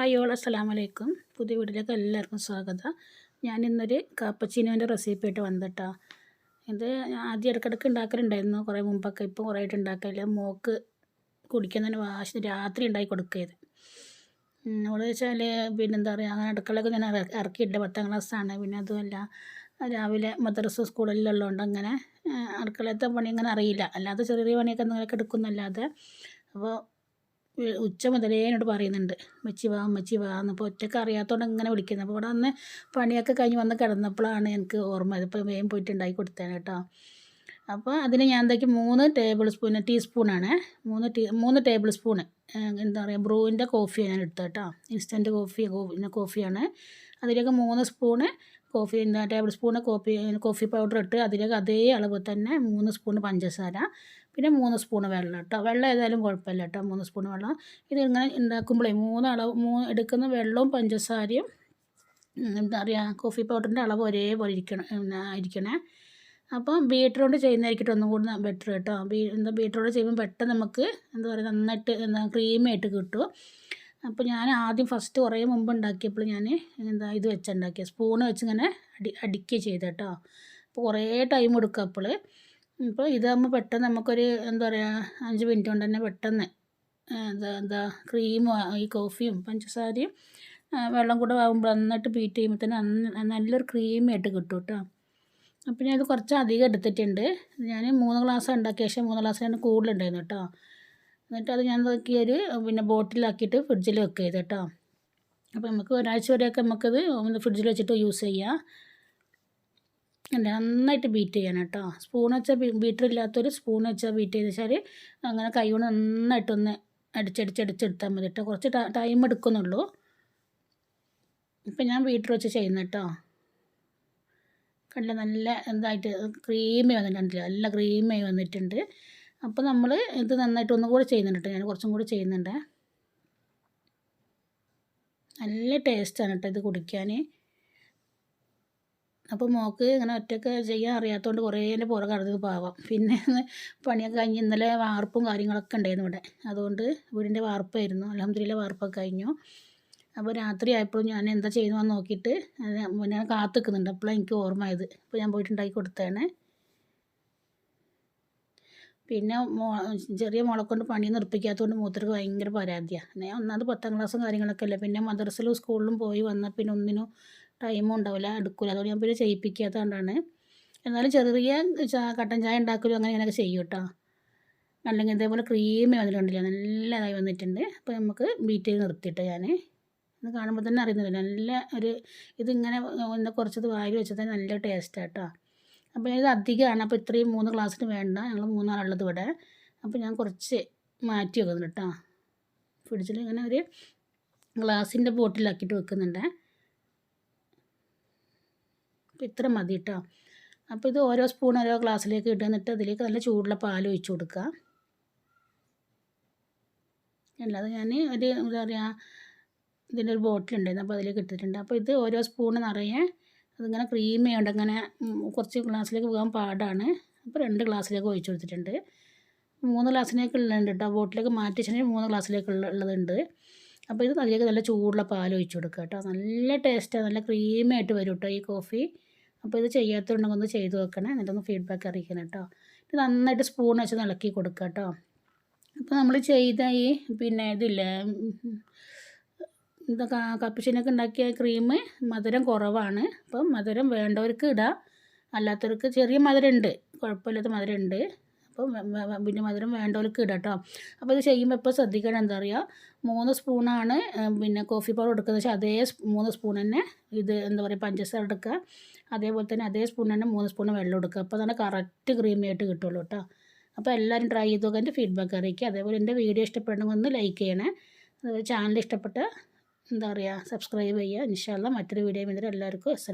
Hi all അസ്സലാമു അലൈക്കും. പുതിയ വീട്ടിലേക്ക് എല്ലാവർക്കും സ്വാഗതം. ഞാൻ ഇന്നൊരു കാപ്പച്ചീനോൻ്റെ റെസിപ്പി ആയിട്ട് വന്നിട്ടാ. ഇത് ആദ്യം ഇടയ്ക്കിടയ്ക്ക് ഉണ്ടാക്കലുണ്ടായിരുന്നു കുറേ മുമ്പൊക്കെ. ഇപ്പോൾ കുറേ ആയിട്ട് ഉണ്ടാക്കലില്ല. മോൾക്ക് കുടിക്കുന്നതിന് വാശി രാത്രി ഉണ്ടാക്കി കൊടുക്കരുത്. അവിടെ വെച്ചാൽ പിന്നെന്താ പറയുക, അങ്ങനെ അടുക്കളയൊക്കെ ഞാൻ ഇറക്കിയിട്ടില്ല. 10ാം ക്ലാസ്സാണ്. പിന്നെ അതുമല്ല രാവിലെ മദ്രസ സ്കൂളിലുള്ളതുകൊണ്ട് അങ്ങനെ അടുക്കളത്തെ പണി അങ്ങനെ അറിയില്ല. അല്ലാതെ ചെറിയ ചെറിയ പണിയൊക്കെ എന്തെങ്കിലുമൊക്കെ എടുക്കുന്നല്ലാതെ. അപ്പോൾ ഉച്ച മുതലേ എന്നോട് പറയുന്നുണ്ട് ഉമ്മച്ചി വാ എന്ന്. അപ്പോൾ ഒറ്റയ്ക്ക് അറിയാത്തതുകൊണ്ട് ഇങ്ങനെ വിളിക്കുന്നത്. അപ്പോൾ ഇവിടെ വന്ന് പണിയൊക്കെ കഴിഞ്ഞ് വന്ന് കിടന്നപ്പോഴാണ് എനിക്ക് ഓർമ്മ. ഇതിപ്പോൾ വേഗം പോയിട്ട് ഉണ്ടാക്കി കൊടുത്തേനെ കേട്ടോ. അപ്പോൾ അതിന് ഞാൻ എന്താക്കി 3 ടീസ്പൂണാണ് 3 ടേബിൾ സ്പൂണ് എന്താ പറയുക ബ്രൂവിൻ്റെ കോഫിയാണ് ഞാൻ എടുത്തത് കേട്ടോ. ഇൻസ്റ്റൻറ്റ് കോഫിയാണ്. അതിലേക്ക് 3 spoon table spoon coffee powder ഇട്ട് അതിലേക്ക് അതേ അളവ് തന്നെ 3 സ്പൂണ് പഞ്ചസാര, പിന്നെ 3 സ്പൂണ് വെള്ളം കേട്ടോ. വെള്ളം ഏതായാലും കുഴപ്പമില്ല കേട്ടോ. 3 സ്പൂണ് വെള്ളം. ഇതിങ്ങനെ ഉണ്ടാക്കുമ്പോഴേ 3 എടുക്കുന്ന വെള്ളവും പഞ്ചസാരയും എന്താ പറയുക കോഫി പൗഡറിൻ്റെ അളവ് ഒരേപോലെ ഇരിക്കണേ. അപ്പം ബീറ്ററോണ്ട് ചെയ്യുന്നതായിരിക്കും ഒന്നും കൂടി ബെറ്റർ കേട്ടോ. ബീറ്ററോണ്ട് ചെയ്യുമ്പോൾ പെട്ടെന്ന് നമുക്ക് എന്താ പറയുക നന്നായിട്ട് ക്രീമി ആയിട്ട് കിട്ടും. അപ്പോൾ ഞാൻ ആദ്യം ഫസ്റ്റ് കുറേ മുമ്പ് ഉണ്ടാക്കിയപ്പോൾ ഞാൻ ഇത് വെച്ചുണ്ടാക്കിയ സ്പൂണ് വെച്ച് ഇങ്ങനെ അടിക്കുക ചെയ്ത് കേട്ടോ. അപ്പോൾ കുറേ ടൈം എടുക്കും. ഇപ്പോൾ ഇതാകുമ്പോൾ പെട്ടെന്ന് നമുക്കൊരു എന്താ പറയുക 5 മിനിറ്റ് കൊണ്ട് തന്നെ പെട്ടെന്ന് ക്രീമും ഈ കോഫിയും പഞ്ചസാരയും വെള്ളം കൂടെ ആകുമ്പോൾ നന്നായിട്ട് ബീറ്റ് ചെയ്യുമ്പോൾ തന്നെ നല്ലൊരു ക്രീമി ആയിട്ട് കിട്ടും കേട്ടോ. അപ്പോൾ ഞാനത് കുറച്ച് അധികം എടുത്തിട്ടുണ്ട്. ഞാൻ 3 ഗ്ലാസ് ഉണ്ടാക്കിയ ശേഷം 3 ഗ്ലാസ്സിനാണ് കൂടുതലുണ്ടായിരുന്നു കേട്ടോ. എന്നിട്ട് അത് ഞാൻ നോക്കിയൊരു ബോട്ടിലാക്കിയിട്ട് ഫ്രിഡ്ജിൽ വെക്കുക കേട്ടോ. അപ്പോൾ നമുക്ക് ഒരാഴ്ച വരെയൊക്കെ നമുക്കത് ഫ്രിഡ്ജിൽ വെച്ചിട്ട് യൂസ് ചെയ്യാം. നന്നായിട്ട് ബീറ്റ് ചെയ്യണം കേട്ടോ. സ്പൂൺ വെച്ചാൽ ബീറ്റർ ഇല്ലാത്തൊരു സ്പൂൺ വെച്ചാൽ ബീറ്റ് ചെയ്ത് വെച്ചാൽ അങ്ങനെ കൈ കൊണ്ട് നന്നായിട്ടൊന്ന് അടിച്ചെടുത്താൽ മതി കേട്ടോ. കുറച്ച് ടൈം എടുക്കുന്നുള്ളൂ. ഇപ്പം ഞാൻ ബീറ്റർ വെച്ച് ചെയ്യുന്ന കേട്ടോ. കണ്ടില്ല നല്ല എന്തായിട്ട് ക്രീമി വന്നിട്ടുണ്ട്. നല്ല ക്രീമായി വന്നിട്ടുണ്ട്. അപ്പോൾ നമ്മൾ ഇത് നന്നായിട്ട് ഒന്നും കൂടി ചെയ്യുന്നുണ്ട് കേട്ടോ. ഞാൻ കുറച്ചും കൂടി ചെയ്യുന്നുണ്ട്. നല്ല ടേസ്റ്റാണ് കേട്ടോ ഇത് കുടിക്കാൻ. അപ്പോൾ മോൾക്ക് ഇങ്ങനെ ഒറ്റയ്ക്ക് ചെയ്യാൻ അറിയാത്തതുകൊണ്ട് കുറേ എൻ്റെ പുറകെ കടന്നത് പാവാം. പിന്നെ പണിയൊക്കെ കഴിഞ്ഞ് ഇന്നലെ വാർപ്പും കാര്യങ്ങളൊക്കെ ഉണ്ടായിരുന്നു ഇവിടെ. അതുകൊണ്ട് വീടിൻ്റെ വാർപ്പായിരുന്നു. അൽഹംദുലില്ലാ വാർപ്പൊക്കെ കഴിഞ്ഞു. അപ്പോൾ രാത്രി ആയപ്പോഴും ഞാൻ എന്താ ചെയ്യുന്നതെന്ന് നോക്കിയിട്ട് ഞാൻ കാത്തു നിൽക്കുന്നുണ്ട്. അപ്പോഴാണ് എനിക്ക് ഓർമ്മ ആയത്. അപ്പോൾ ഞാൻ പോയിട്ട് ഉണ്ടാക്കി കൊടുത്തതാണ്. പിന്നെ ചെറിയ മോളെ കൊണ്ട് പണി നിർപ്പിക്കാത്തതുകൊണ്ട് മൂത്തർക്ക് ഭയങ്കര പരാതിയാണ്. ഞാൻ ഒന്നാമത് 10ാം ക്ലാസ്സും കാര്യങ്ങളൊക്കെ അല്ലേ. പിന്നെ മദ്രസയിലും സ്കൂളിലും പോയി വന്നാൽ പിന്നെ ഒന്നിനും ടൈമും ഉണ്ടാവില്ല, എടുക്കില്ല. അതുകൊണ്ട് ഞാൻ പിന്നെ ചെയ്യിപ്പിക്കാത്തതുകൊണ്ടാണ്. എന്നാലും ചെറിയ കട്ടൻ ചായ ഉണ്ടാക്കലും അങ്ങനെ ഇങ്ങനെയൊക്കെ ചെയ്യും കേട്ടോ. അല്ലെങ്കിൽ ഇതേപോലെ ക്രീമി വന്നിട്ടുണ്ടല്ലോ, നല്ലതായി വന്നിട്ടുണ്ട്. അപ്പോൾ നമുക്ക് ബീറ്റ് ചെയ്ത് നിർത്തിയിട്ട് ഞാൻ ഇത് കാണുമ്പോൾ തന്നെ അറിയുന്നില്ല നല്ല ഒരു ഇതിങ്ങനെ കുറച്ചത് വായിൽ വെച്ചാൽ തന്നെ നല്ല ടേസ്റ്റാണ് കേട്ടോ. അപ്പോൾ ഇത് അധികമാണ്. അപ്പോൾ ഇത്രയും 3 ഗ്ലാസ്സിന് വേണ്ട, ഞങ്ങൾ 3 ആളുള്ളത് ഇവിടെ. അപ്പോൾ ഞാൻ കുറച്ച് മാറ്റി വെക്കുന്നുണ്ട് കേട്ടോ. ഫ്രിഡ്ജിൽ ഇങ്ങനെ ഒരു ഗ്ലാസിൻ്റെ ബോട്ടിലാക്കിയിട്ട് വെക്കുന്നുണ്ട്. അപ്പോൾ ഇത്ര മതി കേട്ടോ. അപ്പോൾ ഇത് ഓരോ സ്പൂൺ ഓരോ ഗ്ലാസ്സിലേക്ക് ഇട്ട് എന്നിട്ട് അതിലേക്ക് നല്ല ചൂടുള്ള പാൽ ഒഴിച്ച് കൊടുക്കുക. അല്ലാതെ ഞാൻ ഒരു എന്താ പറയുക ഇതിൻ്റെ ഒരു ബോട്ടിലുണ്ടായിരുന്നു. അപ്പോൾ അതിലേക്ക് ഇട്ടിട്ടുണ്ട്. അപ്പോൾ ഇത് ഓരോ സ്പൂണ് നിറയെ അതിങ്ങനെ ക്രീമി ആയതുകൊണ്ട് അങ്ങനെ കുറച്ച് ഗ്ലാസ്സിലേക്ക് പോകാൻ പാടാണ്. അപ്പോൾ 2 ഗ്ലാസ്സിലേക്ക് ഒഴിച്ച് കൊടുത്തിട്ടുണ്ട്. 3 ഗ്ലാസ്സിലേക്ക് ഉള്ളുണ്ട് കേട്ടോ. ബോട്ടിലേക്ക് മാറ്റി വെച്ചിട്ടുണ്ടെങ്കിൽ 3 ഗ്ലാസ്സിലേക്ക് ഉള്ളതുണ്ട്. അപ്പോൾ ഇത് അതിലേക്ക് നല്ല ചൂടുള്ള പാൽ ഒഴിച്ച് കൊടുക്കുക കേട്ടോ. നല്ല ടേസ്റ്റാണ്, നല്ല ക്രീമി ആയിട്ട് വരും കേട്ടോ ഈ കോഫി. അപ്പോൾ ഇത് ചെയ്യാത്തതുണ്ടെങ്കിൽ ഒന്ന് ചെയ്ത് നോക്കണേ. എന്നിട്ടൊന്ന് ഫീഡ്ബാക്ക് അറിയിക്കണം കേട്ടോ. ഇത് നന്നായിട്ട് സ്പൂൺ വെച്ച് ഇളക്കി കൊടുക്കുക കേട്ടോ. അപ്പോൾ നമ്മൾ ചെയ്ത ഈ ഇതില്ലേ കപ്പുച്ചിനൊക്കെ ഉണ്ടാക്കിയ ക്രീം മധുരം കുറവാണ്. അപ്പം മധുരം വേണ്ടവർക്ക് ഇടാം, അല്ലാത്തവർക്ക് ചെറിയ മധുരം ഉണ്ട്, കുഴപ്പമില്ലാത്ത മധുരം ഉണ്ട്. അപ്പം പിന്നെ മധുരം വേണ്ടവർക്ക് ഇടാം കേട്ടോ. അപ്പോൾ ഇത് ചെയ്യുമ്പോൾ ഇപ്പോൾ ശ്രദ്ധിക്കണം, എന്താ പറയുക 3 സ്പൂണാണ് കോഫി പൗഡർ എടുക്കുന്നത് വെച്ചാൽ അതേ 3 സ്പൂൺ തന്നെ ഇത് എന്താ പറയുക പഞ്ചസാര എടുക്കുക. അതേപോലെ തന്നെ അതേ സ്പൂൺ തന്നെ 3 സ്പൂൺ വെള്ളം എടുക്കുക. അപ്പോൾ തന്നെ കറക്റ്റ് ക്രീമി ആയിട്ട് കിട്ടുള്ളൂ കേട്ടോ. അപ്പോൾ എല്ലാവരും ട്രൈ ചെയ്ത് നോക്കാൻ എൻ്റെ ഫീഡ്ബാക്ക് അറിയിക്കുക. അതേപോലെ എൻ്റെ വീഡിയോ ഇഷ്ടപ്പെടണമെങ്കിൽ ഒന്ന് ലൈക്ക് ചെയ്യണേ. അതുപോലെ ചാനൽ ഇഷ്ടപ്പെട്ട എന്താ പറയുക സബ്സ്ക്രൈബ് ചെയ്യുക. ഇൻഷാ അല്ലാഹ് മറ്റൊരു വീഡിയോ എല്ലാവർക്കും അസ്സലാം.